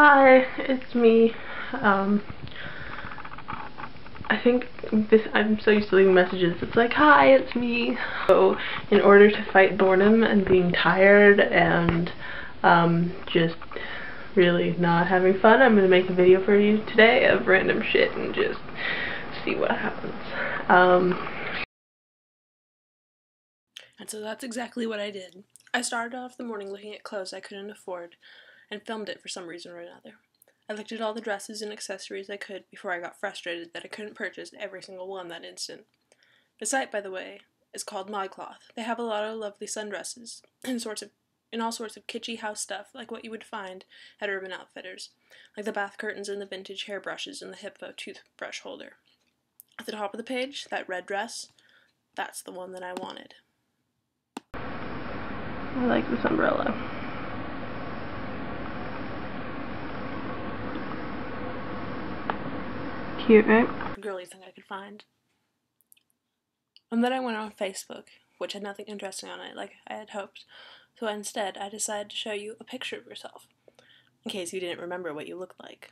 Hi, it's me. I think I'm so used to leaving messages. It's like, hi, it's me. So, in order to fight boredom and being tired and just really not having fun, I'm gonna make a video for you today of random shit and just see what happens. And so that's exactly what I did. I started off the morning looking at clothes I couldn't afford and filmed it for some reason or another. I looked at all the dresses and accessories I could before I got frustrated that I couldn't purchase every single one that instant. The site, by the way, is called ModCloth. They have a lot of lovely sundresses and all sorts of kitschy house stuff like what you would find at Urban Outfitters, like the bath curtains and the vintage hairbrushes and the Hippo toothbrush holder. At the top of the page, that red dress, that's the one that I wanted. I like this umbrella. Cute, right? Girly thing I could find. And then I went on Facebook, which had nothing interesting on it like I had hoped, so instead I decided to show you a picture of yourself, in case you didn't remember what you looked like.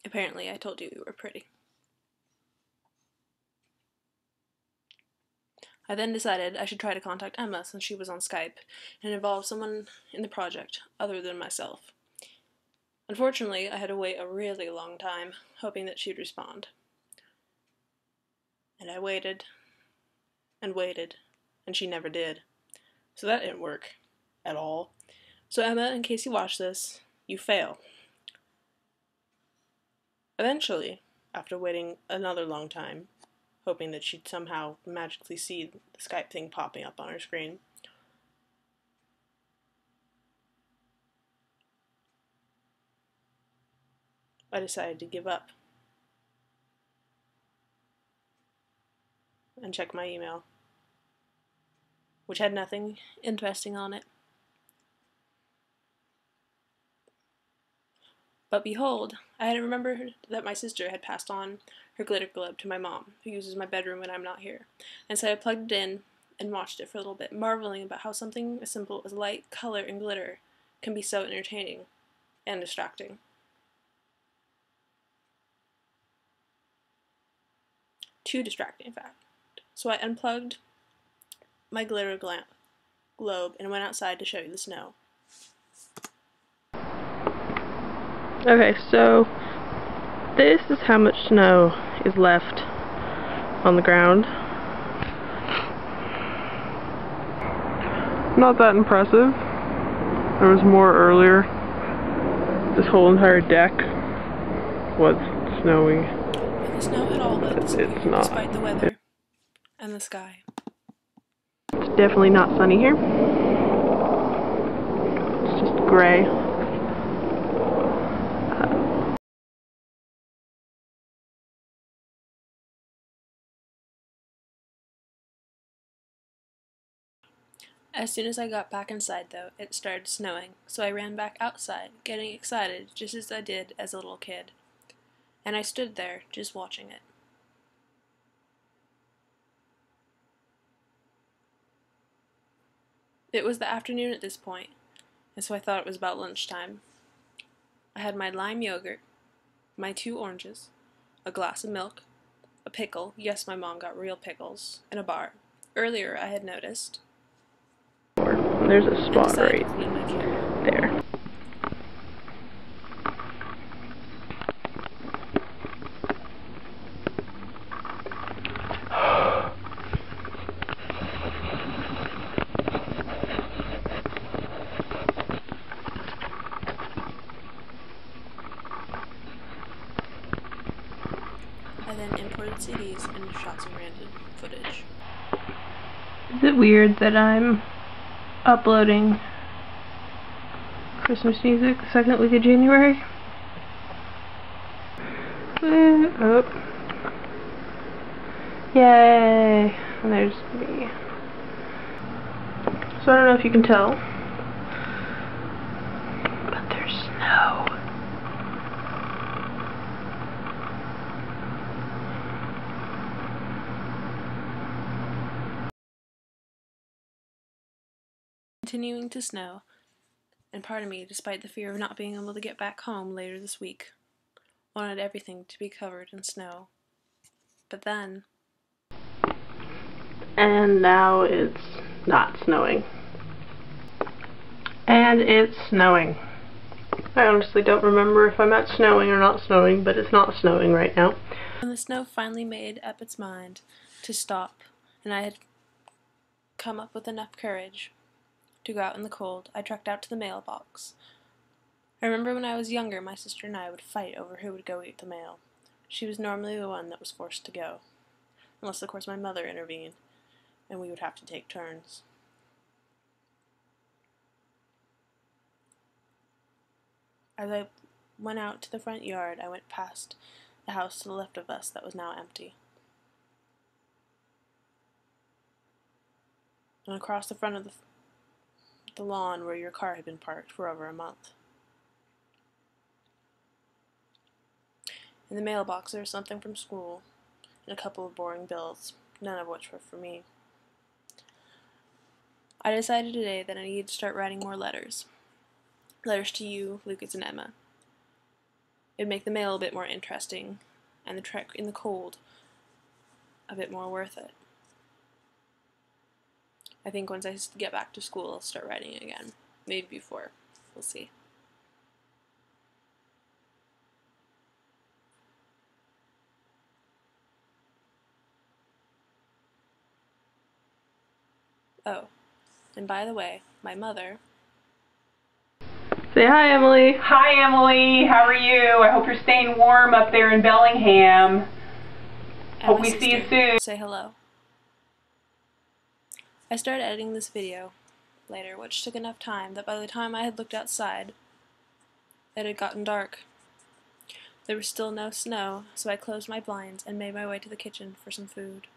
Apparently I told you you were pretty. I then decided I should try to contact Emma since she was on Skype and involve someone in the project other than myself. Unfortunately, I had to wait a really long time, hoping that she'd respond. And I waited, and waited, and she never did. So that didn't work at all. So Emma, in case you watch this, you fail. Eventually, after waiting another long time, hoping that she'd somehow magically see the Skype thing popping up on her screen, I decided to give up and check my email, which had nothing interesting on it. But behold, I had remembered that my sister had passed on her glitter globe to my mom, who uses my bedroom when I'm not here, and so I plugged it in and watched it for a little bit, marveling about how something as simple as light, color, and glitter can be so entertaining and distracting. Too distracting, in fact. So I unplugged my glitter globe and went outside to show you the snow. Okay, so this is how much snow is left on the ground. Not that impressive. There was more earlier. This whole entire deck was snowy. But the snow had all but disappeared despite the weather and the sky. It's definitely not sunny here. It's just gray. As soon as I got back inside, though, it started snowing, so I ran back outside, getting excited just as I did as a little kid. And I stood there, just watching it. It was the afternoon at this point, and so I thought it was about lunchtime. I had my lime yogurt, my 2 oranges, a glass of milk, a pickle, yes, my mom got real pickles, and a bar. Earlier I had noticed. There's a spot right there. I then imported CDs and shot some random footage. Is it weird that I'm uploading Christmas music the second week of January? Oh. Yay! And there's me. So I don't know if you can tell, but there's snow. Continuing to snow, And part of me, despite the fear of not being able to get back home later this week, wanted everything to be covered in snow. But then... And now it's not snowing. And it's snowing. I honestly don't remember if I'm at snowing or not snowing, but it's not snowing right now. When the snow finally made up its mind to stop, and I had come up with enough courage to go out in the cold, I trekked out to the mailbox. I remember when I was younger, my sister and I would fight over who would go eat the mail. She was normally the one that was forced to go, unless of course my mother intervened, and we would have to take turns. As I went out to the front yard, I went past the house to the left of us that was now empty. And across the front of the lawn where your car had been parked for over a month. In the mailbox there was something from school, and a couple of boring bills, none of which were for me. I decided today that I needed to start writing more letters. Letters to you, Lucas, and Emma. It'd make the mail a bit more interesting, and the trek in the cold a bit more worth it. I think once I get back to school, I'll start writing again. Maybe before. We'll see. Oh, and by the way, my mother... Say hi, Emily. Hi, Emily. How are you? I hope you're staying warm up there in Bellingham. Hope we see you soon. Say hello. I started editing this video later, which took enough time that by the time I had looked outside, it had gotten dark. There was still no snow, so I closed my blinds and made my way to the kitchen for some food.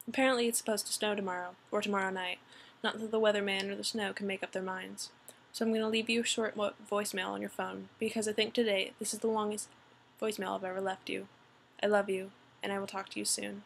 Apparently it's supposed to snow tomorrow, or tomorrow night. Not that the weatherman or the snow can make up their minds. So I'm going to leave you a short voicemail on your phone, because I think today this is the longest voicemail I've ever left you. I love you, and I will talk to you soon.